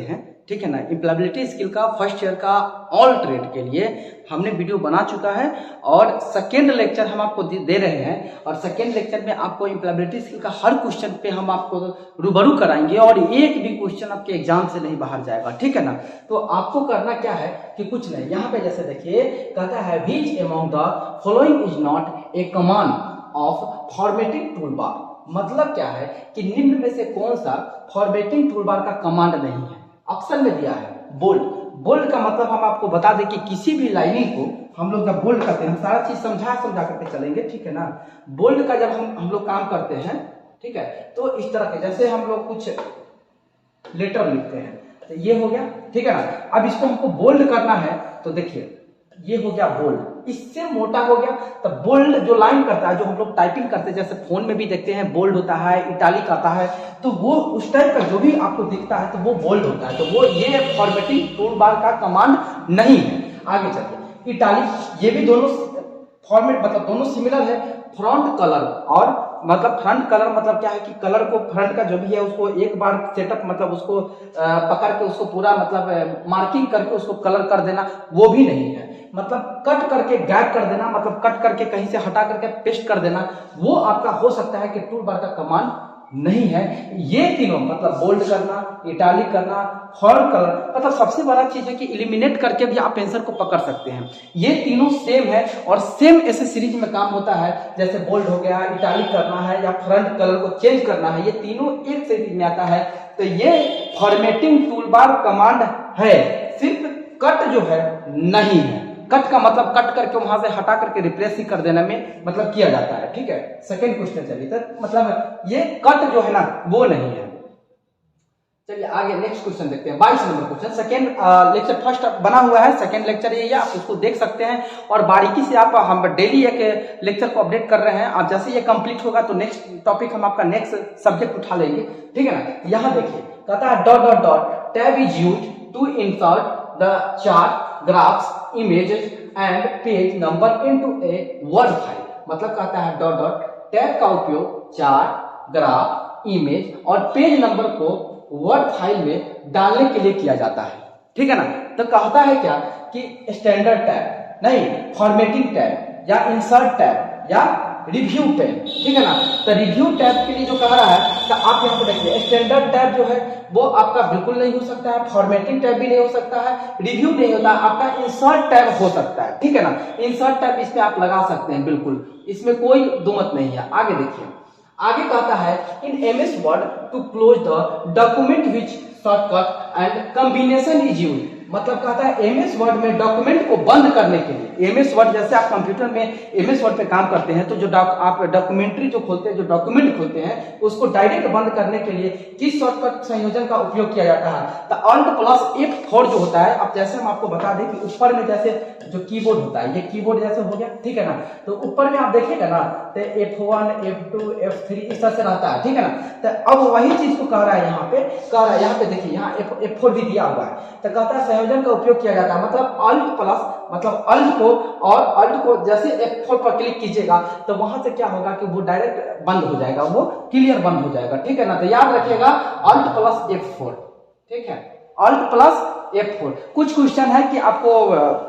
हैं, ठीक है ना। एम्प्लॉयबिलिटी स्किल का फर्स्ट ईयर का ऑल ट्रेड के लिए हमने वीडियो बना चुका है और सेकेंड लेक्चर हम आपको दे रहे हैं और सेकेंड लेक्चर में आपको एम्प्लॉयबिलिटी स्किल का हर क्वेश्चन पे हम आपको रूबरू कराएंगे और एक भी क्वेश्चन आपके एग्जाम से नहीं बाहर जाएगा, ठीक है ना। तो आपको करना क्या है कि कुछ नहीं, यहाँ पे जैसे देखिए कहता है which among the following is not a command of formatting tool bar. मतलब क्या है कि निम्न में से कौन सा फॉर्मेटिंग टूल बार का कमांड नहीं है। ऑप्शन में दिया है बोल्ड। बोल्ड का मतलब हम आपको बता दें कि किसी भी लाइनिंग को हम लोग जब बोल्ड करते हैं, हम सारा चीज समझा करके चलेंगे, ठीक है ना। बोल्ड का जब हम लोग काम करते हैं, ठीक है, तो इस तरह के जैसे हम लोग कुछ लेटर लिखते हैं तो ये हो गया, ठीक है ना। अब इसको हमको बोल्ड करना है तो देखिए ये हो गया बोल्ड, इससे मोटा हो गया। तो बोल्ड जो लाइन करता है, जो हम लोग टाइपिंग करते हैं, जैसे फोन में भी देखते हैं बोल्ड होता है, इटालिक आता है, तो वो उस टाइप का जो भी आपको दिखता है तो वो बोल्ड होता है। तो वो ये फॉर्मेटिंग टूल बार का कमांड नहीं है। आगे चलिए इटालिक, ये भी दोनों फॉर्मेट मतलब दोनों सिमिलर है। फ्रंट कलर और मतलब फ्रंट कलर मतलब क्या है कि कलर को फ्रंट का जो भी है उसको एक बार सेटअप मतलब उसको पकड़ के उसको पूरा मतलब मार्किंग करके उसको कलर कर देना, वो भी नहीं है। मतलब कट करके गैप कर देना, मतलब कट करके कहीं से हटा करके पेस्ट कर देना, वो आपका हो सकता है कि टूल बार का कमांड नहीं है। ये तीनों मतलब बोल्ड करना, इटालिक करना, फॉर्म कलर, मतलब सबसे बड़ा चीज है कि एलिमिनेट करके भी आप आंसर को पकड़ सकते हैं। ये तीनों सेम है और सेम ऐसे सीरीज में काम होता है, जैसे बोल्ड हो गया, इटालिक करना है या फ्रंट कलर को चेंज करना है, ये तीनों एक सीरीज में आता है। तो ये फॉर्मेटिंग टूल बार कमांड है, सिर्फ कट जो है नहीं है। कट का मतलब कट करके वहां से हटा करके रिप्लेस ही कर देने में मतलब किया जाता है, ठीक है। सेकंड क्वेश्चन चलिए, तो मतलब ये कट जो है ना वो नहीं है। चलिए आगे नेक्स्ट क्वेश्चन देखते हैं, 22 number question. Second lecture first बना हुआ है, सेकंड लेक्चर ये आप उसको देख सकते हैं और बारीकी से आप हम डेली एक लेक्चर को अपडेट कर रहे हैं। और जैसे ये कंप्लीट होगा तो नेक्स्ट टॉपिक हम आपका नेक्स्ट सब्जेक्ट उठा लेंगे, ठीक है ना। यहाँ देखिए कहता है dot dot dot tab is used to insert the chart, graphs, images and page number into a word file. मतलब कहता है डॉट डॉट टैब का उपयोग चार्ट, ग्राफ, इमेज और पेज नंबर को वर्ड फाइल में डालने के लिए किया जाता है, ठीक है ना। तो कहता है क्या कि स्टैंडर्ड टैब नहीं, फॉर्मेटिंग टैब या इंसर्ट टैब या रिव्यू टैब, ठीक है ना। तो रिव्यू टैब के लिए जो कह रहा है तो आप यहाँ पे देखिए स्टैंडर्ड टैब जो है वो आपका बिल्कुल नहीं हो सकता है, फॉर्मेटिंग टैब भी नहीं हो सकता है, रिव्यू नहीं होता, आपका इंसर्ट टैब हो सकता है, ठीक है ना। इंसर्ट टैब इसमें आप लगा सकते हैं, बिल्कुल इसमें कोई दुमत नहीं है। आगे देखिए, आगे कहता है in MS Word to close the document which shortcut and combination is used. मतलब कहता है एमएस वर्ड में डॉक्यूमेंट को बंद करने के लिए, एमएस वर्ड जैसे आप कंप्यूटर में एमएस वर्ड पे काम करते हैं तो जो आप डॉक्यूमेंट्री जो खोलते हैं, जो डॉक्यूमेंट खोलते हैं उसको डायरेक्ट बंद करने के लिए किस शॉर्टकट संयोजन का उपयोग किया जाता है। तो Alt प्लस F4 जो होता है, अब जैसे हम आपको बता दें कि ऊपर में जैसे जो कीबोर्ड होता है, ये कीबोर्ड जैसे हो गया, ठीक है ना। तो ऊपर में आप देखिएगा ना तो F1, F2, F3 इस तरह से रहता है, ठीक है ना। तो अब वही चीज को कह रहा है यहाँ पे, कह रहा है यहाँ पे देखिए यहाँ F4 भी दिया हुआ है। तो कहता है संयोजन का उपयोग किया जाता है, मतलब Alt प्लस मतलब Alt को और Alt को जैसे F4 पर क्लिक कीजिएगा तो वहां से क्या होगा कि वो डायरेक्ट बंद हो जाएगा, वो क्लियर बंद हो जाएगा, ठीक है ना। तो याद रखिएगा Alt प्लस F4, ठीक है, Alt प्लस F4। कुछ क्वेश्चन है कि आपको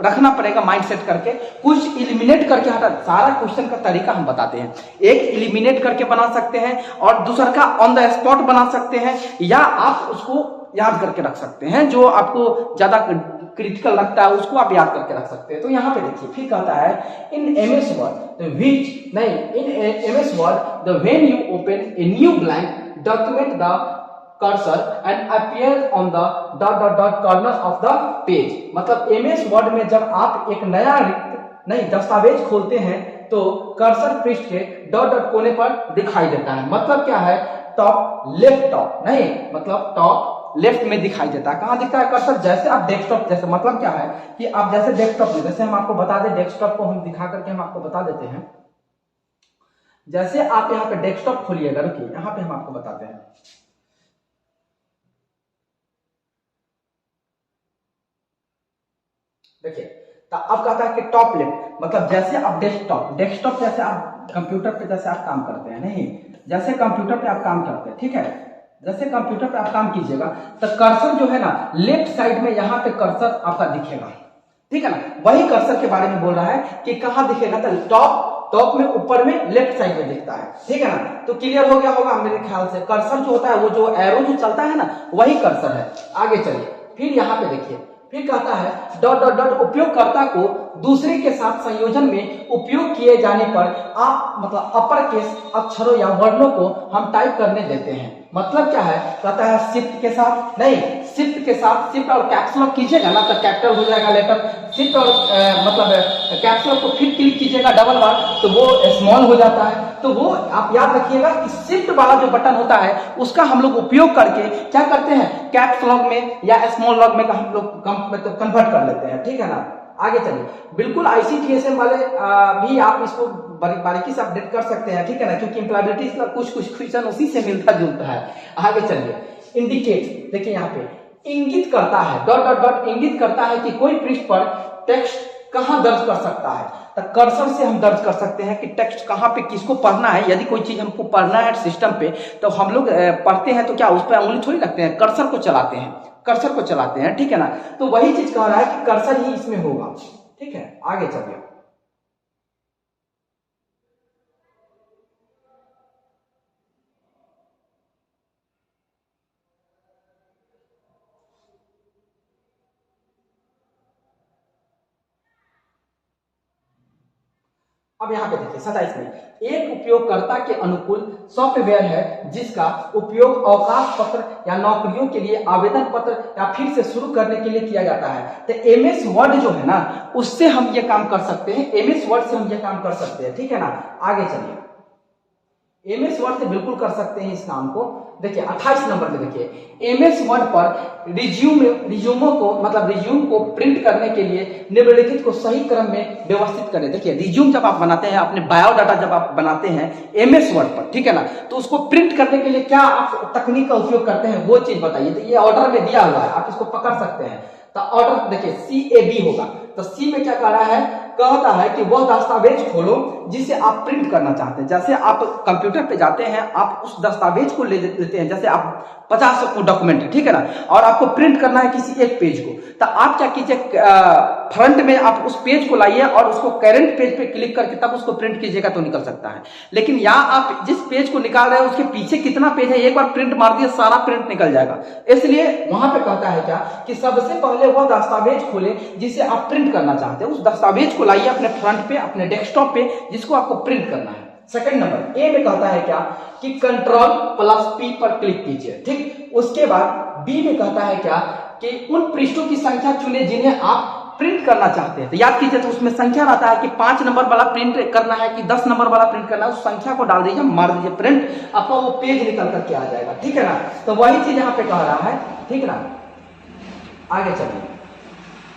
रखना पड़ेगा माइंड सेट करके, कुछ इलिमिनेट करके हटा। सारा क्वेश्चन का तरीका हम बताते हैं, एक इलिमिनेट करके बना सकते हैं और दूसरा का ऑन द स्पॉट बना सकते हैं, या आप उसको याद करके रख सकते हैं, जो आपको ज्यादा क्रिटिकल लगता है उसको आप याद करके रख सकते हैं। तो यहाँ पे देखिए फिर कहता है in MS Word the which नहीं, in MS Word the when you open a new blank document the cursor and appear on the dot dot dot corner of the page. मतलब एमएस वर्ड में जब आप एक नया नहीं दस्तावेज खोलते हैं तो कर्सर पृष्ठ के डॉट डॉट कोने पर दिखाई देता है। मतलब क्या है, टॉप लेफ्ट टॉप नहीं, मतलब टॉप लेफ्ट में दिखाई देता है। कहां दिखता है कर्सर, जैसे आप डेस्कटॉप, जैसे मतलब क्या है कि आप जैसे डेस्कटॉप में, जैसे हम आपको बता दें डेस्कटॉप को हम दिखा करके हम आपको बता देते हैं। जैसे आप यहाँ पे डेस्कटॉप खोलिएगा, रुकिए यहाँ पे हम आपको बताते हैं। देखिए तो अब कहता है कि टॉप लेफ्ट, मतलब जैसे आप डेस्कटॉप जैसे आप कंप्यूटर पे जैसे आप काम करते हैं, नहीं जैसे कंप्यूटर पे आप काम करते हैं, ठीक है। जैसे कंप्यूटर पे आप काम कीजिएगा तो कर्सर जो है ना लेफ्ट साइड में यहाँ पे कर्सर आपका दिखेगा, ठीक है ना। वही कर्सर के बारे में बोल रहा है कि कहाँ दिखेगा, तो टॉप में ऊपर में लेफ्ट साइड में दिखता है, ठीक है ना। तो क्लियर हो गया होगा मेरे ख्याल से। कर्सर जो होता है वो जो एरो जो चलता है ना वही कर्सर है। आगे चलिए, फिर यहाँ पे देखिए, फिर कहता है डॉट डॉट डॉट उपयोगकर्ता को दूसरे के साथ संयोजन में उपयोग किए जाने पर आप मतलब अपर केस अक्षरों या वर्णों को हम टाइप करने देते हैं। मतलब क्या है, कहता है शिफ्ट के साथ नहीं, शिफ्ट के साथ शिफ्ट और कैप्स लॉक कीजिएगा ना तो कैपिटल हो जाएगा लेटर, शिफ्ट और मतलब कैप्स लॉक को फिर क्लिक कीजिएगा डबल बार तो वो स्मॉल हो जाता है। तो वो आप याद रखिएगा कि शिफ्ट वाला जो बटन होता है उसका हम लोग उपयोग करके क्या करते हैं, कैप्स लॉक में या स्मॉल लॉक में हम लोग कन्वर्ट कर लेते हैं, ठीक है ना। आगे चलिए, बिल्कुल ICTSM वाले भी आप इसको बारीकी से अपडेट कर सकते हैं, ठीक है ना, क्योंकि एम्प्लॉयबिलिटी का कुछ क्वेश्चन उसी से मिलता जुलता है। आगे चलिए, इंडिकेट देखिए यहाँ पे इंगित करता है, डॉट डॉट डॉट इंगित करता है कि कोई पृष्ठ पर टेक्स्ट कहाँ दर्ज कर सकता है। तो कर्सर से हम दर्ज कर सकते हैं कि टेक्स्ट कहाँ पे किसको पढ़ना है। यदि कोई चीज हमको पढ़ना है सिस्टम पे तो हम लोग पढ़ते हैं तो क्या उस पर उंगली थोड़ी रखते हैं, कर्सर को चलाते हैं, कर्सर को चलाते हैं, ठीक है ना। तो वही चीज कह रहा है कि कर्सर ही इसमें होगा, ठीक है। आगे चलिए, अब यहाँ पे देखिए 27 में, एक उपयोगकर्ता के अनुकूल सॉफ्टवेयर है जिसका उपयोग अवकाश पत्र या नौकरियों के लिए आवेदन पत्र या फिर से शुरू करने के लिए किया जाता है। तो MS वर्ड जो है ना उससे हम ये काम कर सकते हैं, MS वर्ड से हम ये काम कर सकते हैं, ठीक है ना। आगे चलिए, MS वर्ड से बिल्कुल कर सकते हैं इस काम को। देखिए 28 नंबर पे देखिए, MS वर्ड पर रिज्यूमो को मतलब रिज्यूम को प्रिंट करने के लिए निम्नलिखित को सही क्रम में व्यवस्थित करें। देखिए रिज्यूम जब आप बनाते हैं, अपने बायोडाटा जब आप बनाते हैं MS वर्ड पर, ठीक है ना, तो उसको प्रिंट करने के लिए क्या आप तकनीक का उपयोग करते हैं वो चीज बताइए। तो ये ऑर्डर में दिया हुआ है, आप इसको पकड़ सकते हैं। तो ऑर्डर देखिए CAB होगा, तो C में क्या कह रहा है, कहता है कि वह दस्तावेज खोलो जिसे आप प्रिंट करना चाहते हैं। जैसे आप कंप्यूटर पे जाते हैं, आप उस दस्तावेज को ले लेते हैं, जैसे आप 50 डॉक्यूमेंट है, ठीक है ना, और आपको प्रिंट करना है किसी एक पेज को, तो आप क्या कीजिए, फ्रंट में आप उस पेज को लाइए और उसको करंट पेज पे क्लिक करके तब उसको प्रिंट कीजिएगा तो निकल सकता है। लेकिन यहाँ आप जिस पेज को निकाल रहे हैं उसके पीछे कितना पेज है एक बार प्रिंट मार दिए सारा प्रिंट निकल जाएगा। इसलिए वहां पे कहता है क्या कि सबसे पहले वह दस्तावेज खोले जिसे आप प्रिंट करना चाहते हैं, उस दस्तावेज को लाइए अपने फ्रंट पे, अपने डेस्कटॉप पे, जिसको आपको प्रिंट करना है। सेकंड नंबर ए में कहता है क्या कि Ctrl+P पर क्लिक कीजिए, ठीक। उसके बाद बी में कहता है क्या कि उन पृष्ठों की संख्या चुने जिन्हें आप प्रिंट करना चाहते हैं। तो याद कीजिए, तो उसमें संख्या रहता है कि 5 नंबर वाला प्रिंट करना है कि 10 नंबर वाला प्रिंट करना है, उस संख्या को डाल दीजिए, मार दीजिए प्रिंट, आपका वो पेज निकल करके आ जाएगा, ठीक है ना। तो वही चीज यहाँ पे कह रहा है, ठीक है ना। आगे चलिए,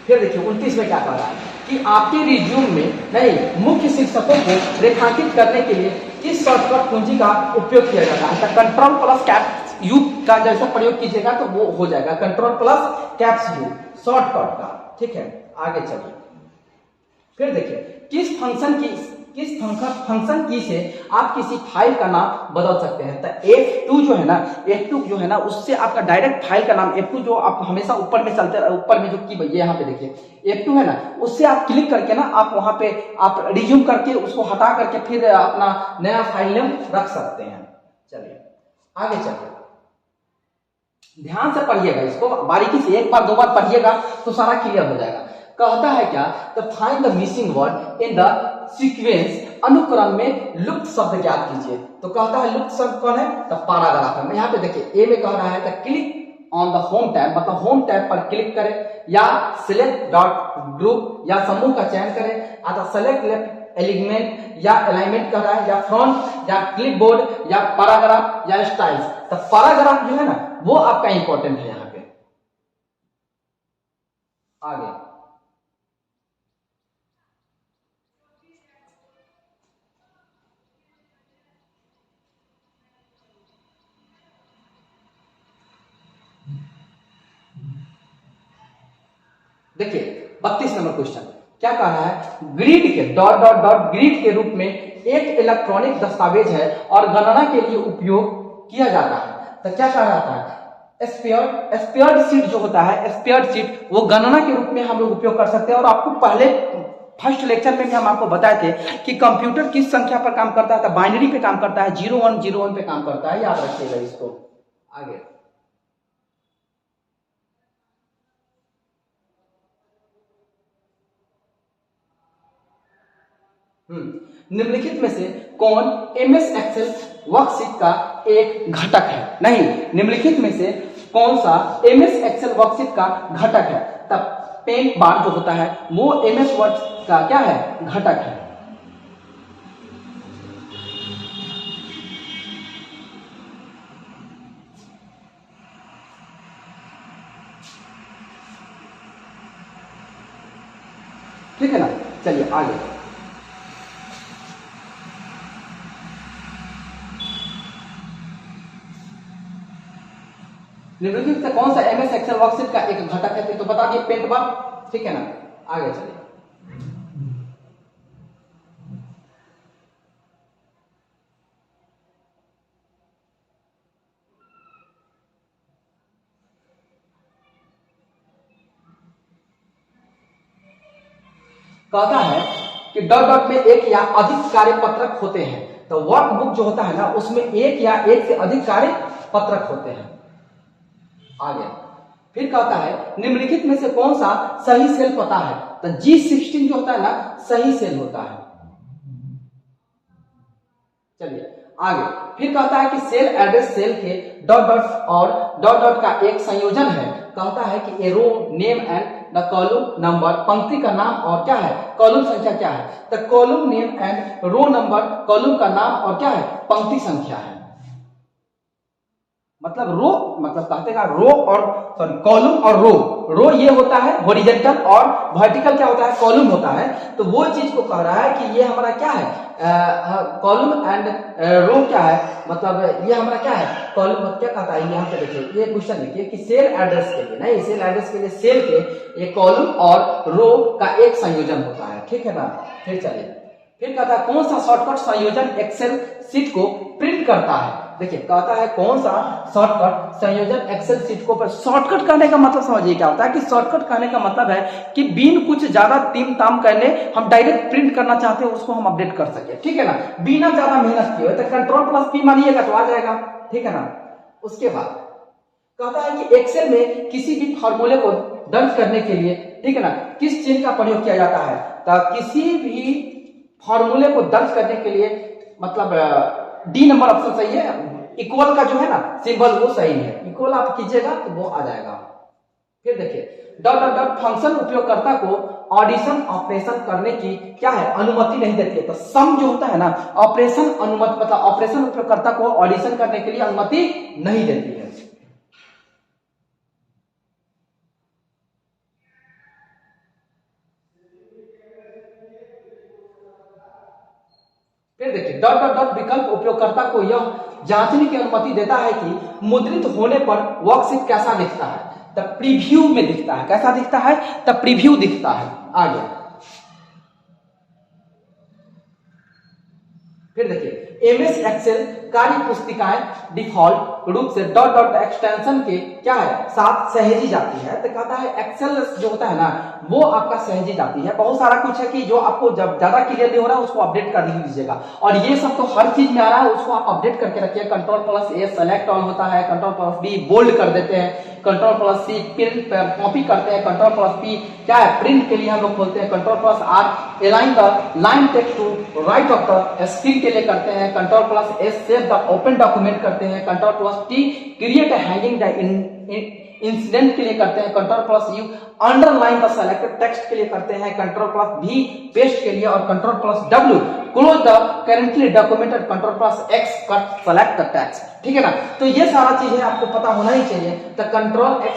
फिर देखिए 29 में क्या कह रहा है कि आपके रिज्यूम में नहीं मुख्य शीर्षकों को रेखांकित करने के लिए किस शॉर्टकट कुंजी का उपयोग किया जाता है। तो Ctrl+Caps-U का जैसा प्रयोग कीजिएगा तो वो हो जाएगा Ctrl+Caps-U शॉर्टकट का, ठीक है। आगे चलिए, फिर देखिए किस फंक्शन की से आप किसी फाइल का नाम बदल सकते हैं। तो F2 जो है ना उससे आपका डायरेक्ट फाइल का नाम F2 जो आप हमेशा ऊपर में चलते ऊपर में जो की भैया यहाँ पे देखिए F2 है ना, उससे आप क्लिक करके ना आप वहां पे आप रिज्यूम करके उसको हटा करके फिर अपना नया फाइल नेम रख सकते हैं। चलिए आगे चलिए, ध्यान से पढ़िएगा इसको बारीकी से, एक बार दो बार पढ़िएगा तो सारा क्लियर हो जाएगा। कहता है क्या, तो find the missing word in the sequence, अनुक्रम में लुप्त शब्द ज्ञात कीजिए। तो कहता है लुप्त शब्द कौन है, तो पैराग्राफ है। यहाँ पे देखिए ए में कह रहा है तो click on the home tab, मतलब होम टैब पर क्लिक करें या सिलेक्ट डॉट ग्रुप या समूह का चयन करें, अथवा सेलेक्ट लेफ्ट एलिमेंट या अलाइनमेंट कर रहा है या फ्रंट या क्लिपबोर्ड या पैराग्राफ या स्टाइल्स। तो पैराग्राफ जो है ना वो आपका इंपॉर्टेंट है यहाँ पे। आगे देखिए 32 नंबर क्वेश्चन क्या कह रहा है, ग्रिड के डॉट डॉट डॉट ग्रिड के रूप में एक इलेक्ट्रॉनिक दस्तावेज है और गणना के लिए उपयोग किया जाता है। तो क्या कहा जाता है, स्पेयर्ड सीट जो होता है, स्पेयर्ड सीट वो गणना के रूप में हम लोग उपयोग कर सकते हैं। और आपको पहले फर्स्ट लेक्चर में भी हम आपको बताए थे कि कंप्यूटर किस संख्या पर काम करता है, तो बाइनरी पे काम करता है, 0101 पे काम करता है, याद रखिएगा इसको। आगे निम्नलिखित में से कौन MS एक्सेल वर्कशीट का एक घटक है? नहीं, निम्नलिखित में से कौन सा MS एक्सेल वर्कशीट का घटक है? तब पेन बार जो होता है वो MS वर्ड का क्या है, घटक है। ठीक है ना, चलिए आगे। निम्नलिखित से कौन सा MS एक्सेल वर्कशीट का एक घटक है? तो बता दिए पेंट बार, ठीक है ना, आगे चलिए। कहता है कि डॉट डॉट में एक या अधिक कार्य पत्रक होते हैं। तो वर्कबुक जो होता है ना उसमें एक या एक से अधिक कार्य पत्रक होते हैं। आगे फिर कहता है निम्नलिखित में से कौन सा सही सेल पता है? तो G16 जो होता है ना सही सेल होता है। चलिए आगे फिर कहता है कि सेल एड्रेस सेल के डॉट डॉट और डॉट डॉट का एक संयोजन है। कहता है कि a row name and the column number, पंक्ति का नाम और क्या है कॉलम संख्या क्या है? The column name and row number, column का नाम और क्या है पंक्ति संख्या है। मतलब रो मतलब कहते हैं रो और सॉरी कॉलम और रो ये होता है हॉरिजॉन्टल और वर्टिकल क्या होता है कॉलम होता है। तो वो चीज को कह रहा है कि ये हमारा क्या है कॉलम एंड रो क्या है, मतलब ये हमारा क्या है कॉलम क्या कहता है। यहाँ पे देखिए ये क्वेश्चन देखिए कि सेल एड्रेस के लिए नहीं, सेल एड्रेस के लिए सेल के ये कॉलम और रो का एक संयोजन होता है, ठीक है ना। फिर चलिए फिर कहता है कौन सा शॉर्टकट संयोजन एक्सेल सीट को प्रिंट करता है? देखिए कहता है कौन सा शॉर्टकट संयोजन एक्सेल सीट को, पर शॉर्टकट कहने का मतलब समझिए क्या होता है कि शॉर्टकट कहने का मतलब है कि बिन कुछ ज्यादा तीम ताम करने हम डायरेक्ट प्रिंट करना चाहते हैं उसको हम अपडेट कर सके, ठीक है ना, बिना ज्यादा मेहनत किए। तो Ctrl+P मारिएगा तो आ जाएगा, ठीक है ना। उसके बाद कहता है कि एक्सेल में किसी भी फॉर्मूले को दर्ज करने के लिए, ठीक है ना, किस चिन्ह का प्रयोग किया जाता है? तो किसी भी फॉर्मूले को दर्ज करने के लिए मतलब डी नंबर ऑप्शन सही है, इक्वल का जो है ना सिंबल वो सही है, इक्वल आप कीजिएगा तो वो आ जाएगा। फिर देखिए डॉट डॉट डॉट फंक्शन उपयोगकर्ता को ऑडिशन ऑपरेशन करने की क्या है अनुमति नहीं देती है। तो सम जो होता है ना ऑपरेशन अनुमति मतलब ऑपरेशन उपयोगकर्ता को ऑडिशन करने के लिए अनुमति नहीं देती है। फिर देखिए डॉट डॉट डॉट विकल्प उपयोगकर्ता को यह जांचने की अनुमति देता है कि मुद्रित होने पर वर्कशीट कैसा दिखता है। तब प्रीव्यू में दिखता है, कैसा दिखता है? तब प्रीव्यू दिखता है। आगे फिर देखिए MS एक्सेल कार्य पुस्तिकाएं डिफॉल्ट रूप से डॉट डॉट एक्सटेंशन के क्या है साथ सहेजी जाती है। तो कहता है एक्सेल जो होता है ना वो आपका सहेजी जाती है। बहुत सारा कुछ है कि जो आपको जब ज्यादा क्लियर नहीं हो रहा है उसको अपडेट कर लीजिएगा। और ये सब तो हर चीज में आ रहा है, उसको आप अपडेट करके रखिए। Ctrl+A सेलेक्ट ऑल होता है, Ctrl+B बोल्ड कर देते हैं, Ctrl+C प्रिंट कॉपी करते हैं, Ctrl+P क्या है प्रिंट के लिए हम लोग खोलते हैं, Ctrl+R align the line text to right of the screen के लिए करते हैं, Ctrl+S save the open document करते हैं, Ctrl+T create hanging the incident के लिए करते हैं, Ctrl+U underline the selected text के लिए करते हैं, Ctrl+V पेस्ट के लिए और Ctrl+W close the currently documented, Ctrl+X cut select the text, ठीक है ना। तो ये सारा चीजें आपको पता होना ही चाहिए। तो Ctrl+X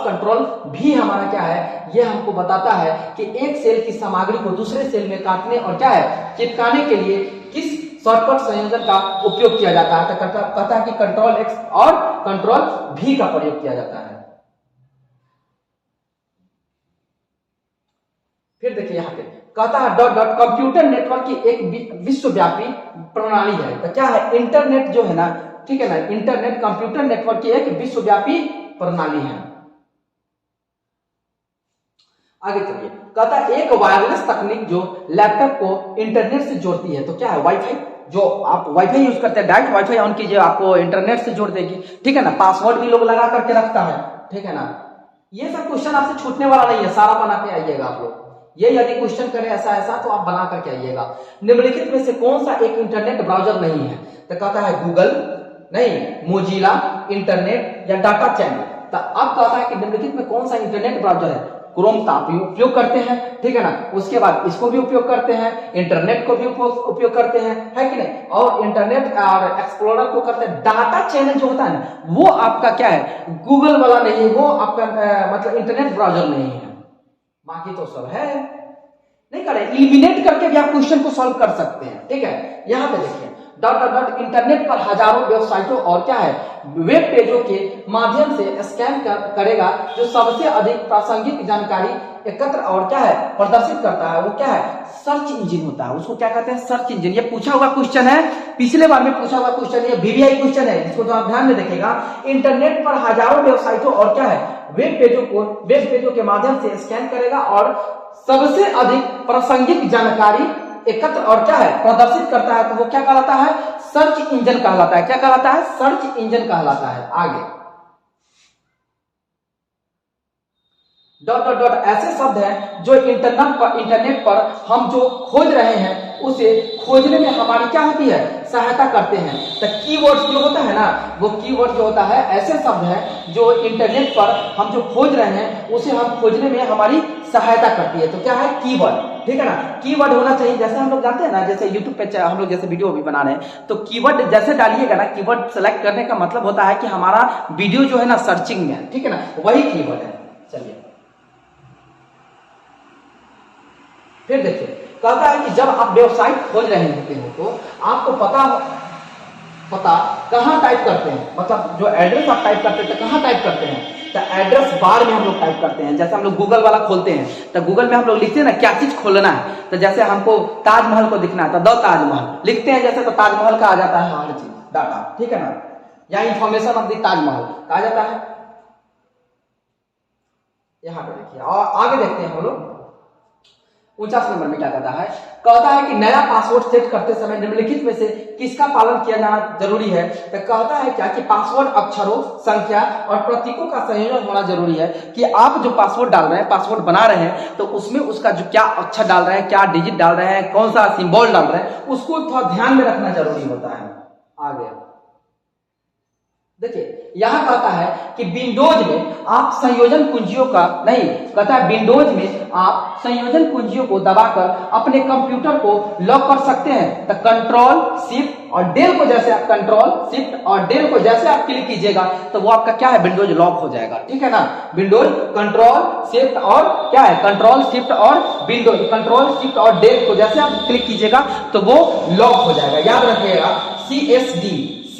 Ctrl+V हमारा क्या है ये हमको बताता है कि एक सेल की सामग्री को दूसरे सेल में काटने और क्या है चिपकाने के लिए किस शॉर्टकट संयोजन का उपयोग किया जाता है। तो कहता है कि Ctrl+X और Ctrl+V का प्रयोग किया जाता है। फिर देखिए यहाँ पे कहता है डॉट डॉट कंप्यूटर नेटवर्क की एक विश्वव्यापी प्रणाली है। तो क्या है इंटरनेट जो है ना ठीक है ना। इंटरनेट कंप्यूटर नेटवर्क की एक विश्वव्यापी प्रणाली है। आगे चलिए, कहता है एक वायरलेस तकनीक जो लैपटॉप को इंटरनेट से जोड़ती है। तो क्या है? वाईफाई। जो आप वाईफाई यूज करते हैं, डायरेक्ट वाईफाई ऑन कीजिए, आपको इंटरनेट से जोड़ देगी, ठीक है ना। पासवर्ड भी लोग लगा करके रखता है, ठीक है ना। ये सब क्वेश्चन आपसे छूटने वाला नहीं है, सारा बना के आइएगा आप लोग। ये यदि क्वेश्चन करे ऐसा ऐसा तो आप बना करके आइएगा। निम्नलिखित में से कौन सा एक इंटरनेट ब्राउजर नहीं है? तो कहता है गूगल नहीं, मोजिला इंटरनेट या डाटा चैनल। तो अब कहता है कि निम्नलिखित में कौन सा इंटरनेट ब्राउजर है? क्रोम का उपयोग करते हैं, ठीक है ना। उसके बाद इसको भी उपयोग करते हैं, इंटरनेट को भी उपयोग करते हैं, है कि नहीं। और इंटरनेट और एक्सप्लोरर को करते हैं। डाटा चैनल जो होता है ना, वो आपका क्या है? गूगल वाला नहीं है, वो आपका मतलब इंटरनेट ब्राउजर नहीं है। बाकी तो सब है। नहीं करे, इलिमिनेट करके भी आप क्वेश्चन को सॉल्व कर सकते हैं, ठीक है। यहां पे देखिए, डॉट इंटरनेट पर हजारों वेबसाइटों और क्या है वेब पेजों के माध्यम से स्कैन करेगा जो सबसे अधिक प्रासंगिक जानकारी एकत्र और क्या है प्रदर्शित करता है। वो क्या है? सर्च इंजन होता है। उसको क्या कहते हैं? Search engine. ये पूछा हुआ क्वेश्चन है, पिछले बार में पूछा हुआ क्वेश्चन, ये VVI क्वेश्चन है, जिसको तो आप ध्यान में देखिएगा। इंटरनेट पर हजारों वेबसाइटों और क्या है वेब पेजों के माध्यम से स्कैन करेगा और सबसे अधिक प्रासंगिक जानकारी एकत्र और क्या है प्रदर्शित करता है। तो वो क्या कहलाता है? सर्च इंजन कहलाता है। क्या कहलाता है? सर्च इंजन कहलाता है। आगे डॉट ऐसे शब्द हैं जो इंटरनेट पर हम जो खोज रहे हैं उसे खोजने में हमारी क्या होती है? सहायता करते हैं। तो कीवर्ड्स जो होता है ना, वो कीवर्ड जो होता है ऐसे शब्द हैं जो इंटरनेट पर हम जो खोज रहे हैं उसे हम खोजने में हमारी सहायता करती है। तो क्या है? कीवर्ड, ठीक है ना। कीवर्ड होना चाहिए। जैसे हम लोग जानते हैं ना, जैसे यूट्यूब पे हम लोग जैसे वीडियो भी बना रहे हैं, तो कीवर्ड जैसे डालिएगा ना, कीवर्ड सेलेक्ट करने का मतलब होता है कि हमारा वीडियो जो है ना सर्चिंग में है, ठीक है ना, वही कीवर्ड है। चलिए फिर देखिए, कहता है कि जब आप वेबसाइट खोज रहे होते हो तो आपको पता कहां टाइप करते हैं, मतलब जो एड्रेस आप टाइप करते हैं तो कहां टाइप करते हैं? तो एड्रेस बार में हम लोग टाइप करते हैं। जैसे हम लोग गूगल वाला खोलते हैं तो गूगल में हम लोग लिखते हैं ना क्या चीज खोलना है। तो जैसे हमको ताजमहल को दिखना है तो द ताजमहल लिखते हैं, जैसे तो ताजमहल का आ जाता है हर चीज डाटा, ठीक है ना। या इंफॉर्मेशन ऑफ द ताजमहल आ जाता है। यहां पे देखिए, और आगे देखते हैं हम लोग 49 नंबर में क्या कहता है? कहता है कि नया पासवर्ड सेट करते समय निम्नलिखित में से किसका पालन किया जाना जरूरी है? तो कहता है क्या कि पासवर्ड अक्षरों, संख्या और प्रतीकों का संयोजन होना जरूरी है। कि आप जो पासवर्ड डाल रहे हैं, पासवर्ड बना रहे हैं, तो उसमें उसका जो क्या अक्षर डाल रहे हैं, क्या डिजिट डाल रहे हैं, कौन सा सिंबल डाल रहे हैं, उसको थोड़ा ध्यान में रखना जरूरी होता है। आगे देखिए, यहां कहता है कि विंडोज में आप संयोजन कुंजियों का नहीं, कहता है विंडोज में आप संयोजन कुंजियों को दबाकर अपने कंप्यूटर को लॉक कर सकते हैं। तो कंट्रोल शिफ्ट और डेल को जैसे आप क्लिक कीजिएगा तो वो आपका क्या है? विंडोज लॉक हो जाएगा, ठीक है ना। विंडोज कंट्रोल शिफ्ट और क्या है? कंट्रोल शिफ्ट और विंडोज, कंट्रोल शिफ्ट और डेल को जैसे आप क्लिक कीजिएगा तो वो लॉक हो जाएगा। याद रखिएगा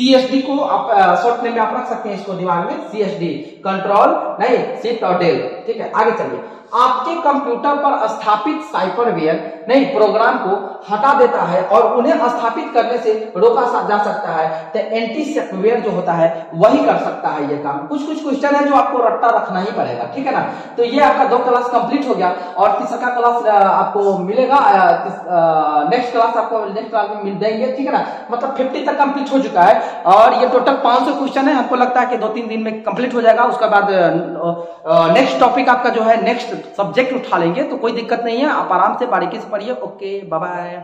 CSD को आप शॉर्ट नेम में आप रख सकते हैं, इसको दिमाग में CSD, कंट्रोल नहीं शिफ्ट और डेल, ठीक है। आगे चलिए, आपके कंप्यूटर पर स्थापित साइफरवेयर नहीं प्रोग्राम को हटा देता है और उन्हें स्थापित करने से रोका जा सकता है। तो एंटी सॉफ्टवेयर जो होता है वही कर सकता है ये काम। कुछ क्वेश्चन है जो आपको रट्टा रखना ही पड़ेगा, ठीक है ना। तो ये आपका 2 क्लास कंप्लीट हो गया और तीसरा क्लास आपको मिलेगा। नेक्स्ट क्लास में मिल जाएंगे, ठीक है ना। मतलब 50 तक कंप्लीट हो चुका है और ये टोटल 500 क्वेश्चन है। हमको लगता है कि 2-3 दिन में कंप्लीट हो जाएगा। उसके बाद नेक्स्ट टॉपिक आपका जो है नेक्स्ट सब्जेक्ट उठा लेंगे, तो कोई दिक्कत नहीं है। आप आराम से बारीकी से पढ़िए। Okay, bye bye.